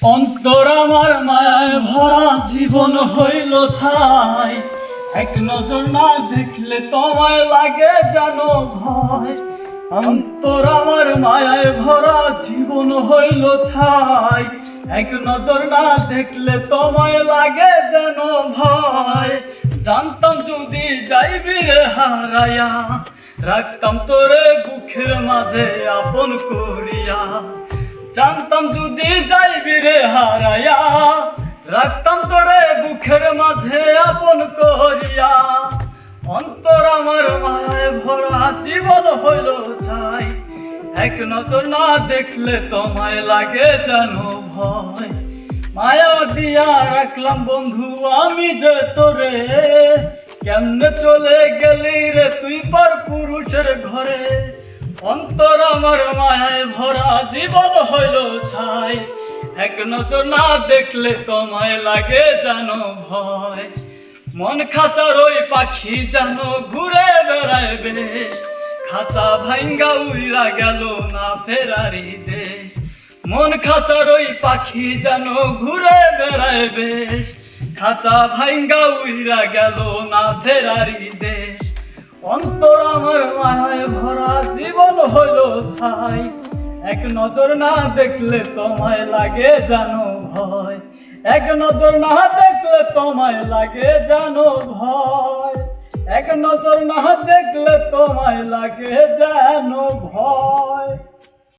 অন্তর আমার মায়ায় ভরা জীবন হইল ছাই, এক নজর না দেখলে তোমায় লাগে জানো ভয়। অন্তর আমার মায়ায় ভরা জীবন হইল ছাই, এক নজর না দেখলে তোমায় লাগে যেন ভয়। জানতাম যদি যাইবি রে হারাইয়া, রাখতাম তোরে বুকের মাঝে আপন করিয়া। জানতাম যদি যাইবি রে হারাইয়া, রাখতাম তোরে বুকের মাঝে আপন করিয়া। অন্তর আমার মায়ায় ভরা জীবন হইল ছাই, এক নজর না দেখলে তোমায় লাগে যেন ভয়। মায়া দিয়া রাখলাম বন্ধু আমি যে তোরে, কেমনে চলে গেলি রে তুই পর পুরুষের ঘরে। অন্তর আমার মায়ায় ভরা জীবন হইল ছাই, এক নজর না দেখলে তোমায় লাগে জানো ভয়। মন খাঁচার ওই পাখি জানো ঘুরে বেড়ায় বেশ, খাঁচা ভাঙ্গা উইরা গেল না ফেরারি দেশ। মন খাঁচার ওই পাখি জানো ঘুরে বেড়ায় বেশ, খাঁচা ভাঙ্গা উইরা গেল না ফেরারি দেশ। অন্তর আমার মায়ায় ভরা জীবন হইল ছাই, এক নজর না দেখলে তোমায় লাগে জানো ভয়। এক নজর না দেখলে তোমায় লাগে জানো ভয়। এক নজর না দেখলে তোমায় লাগে জানো ভয়।